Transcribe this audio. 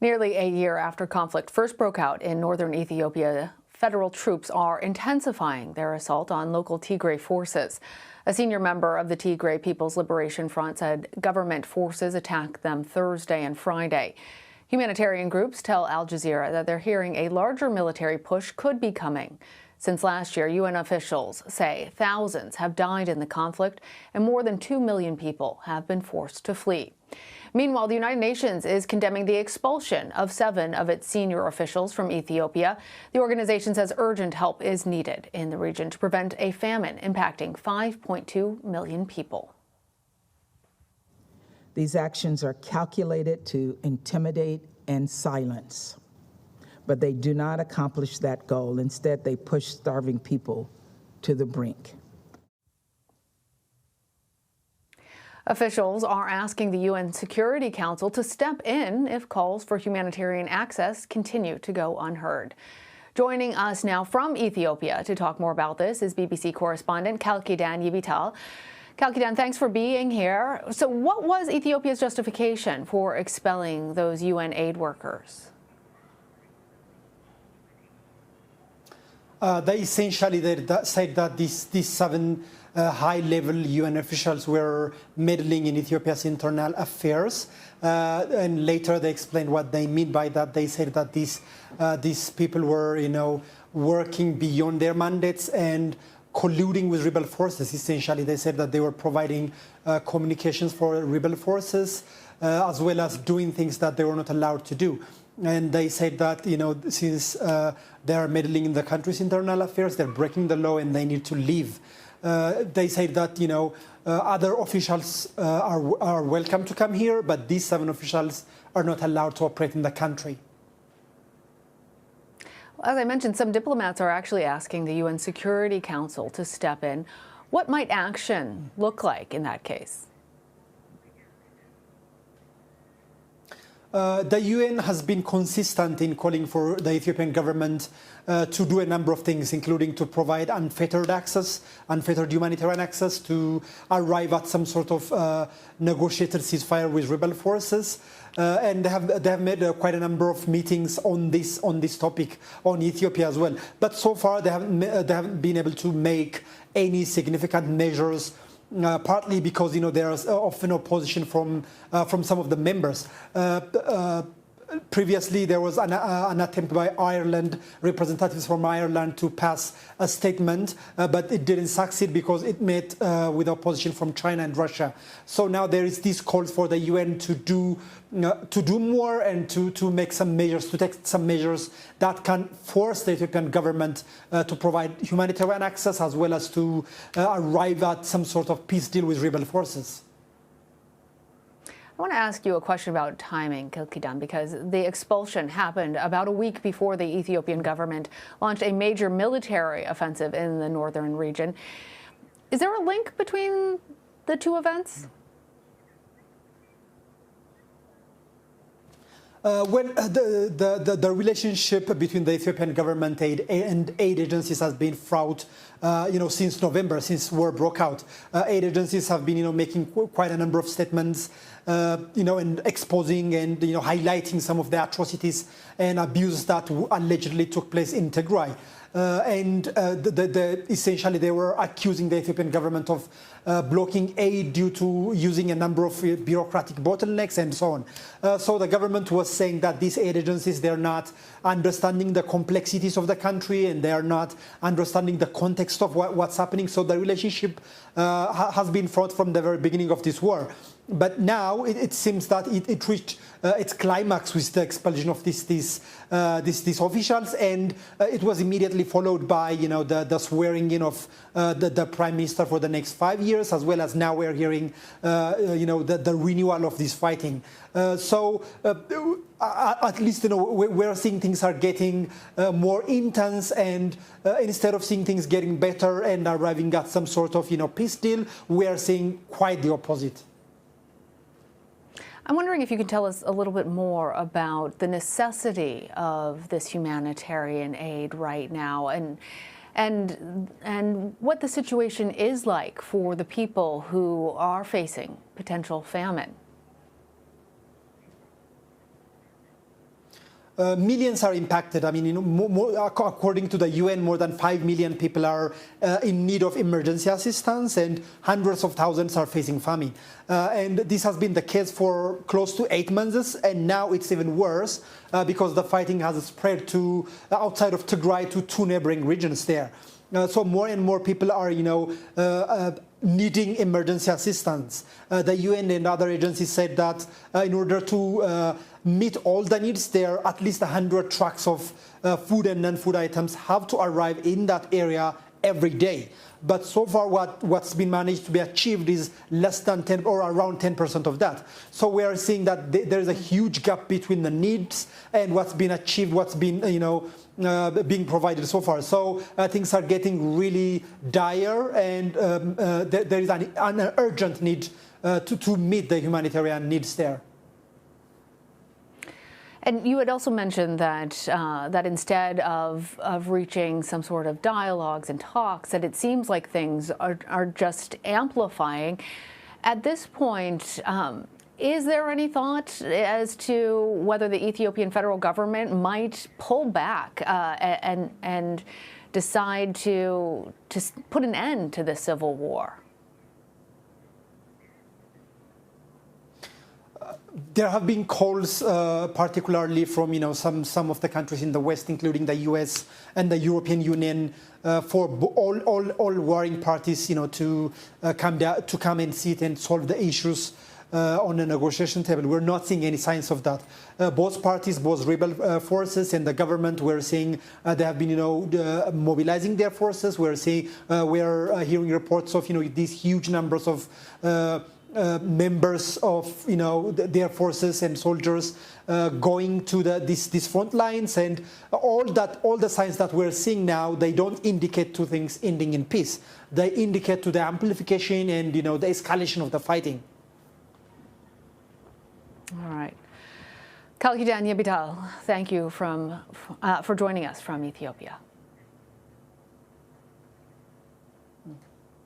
Nearly a year after conflict first broke out in northern Ethiopia, federal troops are intensifying their assault on local Tigray forces. A senior member of the Tigray People's Liberation Front said government forces attacked them Thursday and Friday. Humanitarian groups tell Al Jazeera that they're hearing a larger military push could be coming. Since last year, UN officials say thousands have died in the conflict and more than 2 million people have been forced to flee. Meanwhile, the United Nations is condemning the expulsion of 7 of its senior officials from Ethiopia. The organization says urgent help is needed in the region to prevent a famine impacting 5.2 million people. These actions are calculated to intimidate and silence, but they do not accomplish that goal. Instead, they push starving people to the brink. Officials are asking the UN Security Council to step in if calls for humanitarian access continue to go unheard. Joining us now from Ethiopia to talk more about this is BBC correspondent Kalkidan Yivital. Kalkidan, thanks for being here. So what was Ethiopia's justification for expelling those UN aid workers? They essentially said that these 7 high-level UN officials were meddling in Ethiopia's internal affairs, and later they explained what they mean by that. They said that these people were, working beyond their mandates and colluding with rebel forces. Essentially, they said that they were providing communications for rebel forces, as well as doing things that they were not allowed to do. And they said that, since they are meddling in the country's internal affairs, they're breaking the law and they need to leave. They say that, other officials are welcome to come here, but these 7 officials are not allowed to operate in the country. Well, as I mentioned, some diplomats are actually asking the UN Security Council to step in. What might action look like in that case? The UN has been consistent in calling for the Ethiopian government to do a number of things, including to provide unfettered humanitarian access, to arrive at some sort of negotiated ceasefire with rebel forces. And they have made quite a number of meetings on this topic on Ethiopia as well. But so far they haven't been able to make any significant measures. Partly because there's often opposition from some of the members. Previously, there was an attempt by representatives from Ireland, to pass a statement, but it didn't succeed because it met with opposition from China and Russia. So now there is this call for the UN to do more and to make some measures, to take some measures that can force the Ethiopian government to provide humanitarian access, as well as to arrive at some sort of peace deal with rebel forces. I want to ask you a question about timing, Kalkidan, because the expulsion happened about a week before the Ethiopian government launched a major military offensive in the northern region. Is there a link between the 2 events? The relationship between the Ethiopian government and aid agencies has been fraught, since November, since war broke out. Aid agencies have been, making quite a number of statements, and exposing and highlighting some of the atrocities and abuse that allegedly took place in Tigray. Essentially, they were accusing the Ethiopian government of blocking aid due to using a number of bureaucratic bottlenecks and so on. So the government was saying that these aid agencies, they're not understanding the complexities of the country and they're not understanding the context of what's happening. So the relationship has been fraught from the very beginning of this war. But now it seems that it reached its climax with the expulsion of these officials, and it was immediately followed by the swearing in of the prime minister for the next 5 years, as well as now we're hearing the renewal of this fighting. So at least we're seeing things are getting more intense, and instead of seeing things getting better and arriving at some sort of peace deal, we are seeing quite the opposite. I'm wondering if you could tell us a little bit more about the necessity of this humanitarian aid right now, and what the situation is like for the people who are facing potential famine. millions are impacted. I mean, according to the UN, more than 5 million people are in need of emergency assistance, and hundreds of thousands are facing famine. And this has been the case for close to 8 months, and now it's even worse because the fighting has spread to outside of Tigray to 2 neighboring regions there. So more and more people are, needing emergency assistance. The UN and other agencies said that in order to meet all the needs there, at least 100 trucks of food and non-food items have to arrive in that area every day. But so far what's been managed to be achieved is less than 10 or around 10% of that. So we are seeing that there is a huge gap between the needs and what's been achieved, what's been being provided so far. So things are getting really dire, and there is an urgent need to meet the humanitarian needs there. And you had also mentioned that that instead of reaching some sort of dialogues and talks, that it seems like things are just amplifying. At this point, is there any thought as to whether the Ethiopian federal government might pull back and decide to put an end to this civil war? There have been calls, particularly from some of the countries in the West, including the US and the European Union, for all warring parties, to come and sit and solve the issues on a negotiation table. We're not seeing any signs of that. Both parties, both rebel forces and the government, we're seeing they have been, mobilizing their forces. We're hearing reports of, these huge numbers of members of their forces and soldiers going to these front lines, and all the signs that we're seeing now, they don't indicate to things ending in peace. They indicate to the amplification and the escalation of the fighting. All right, Kalkidan Yebital, thank you for joining us from Ethiopia.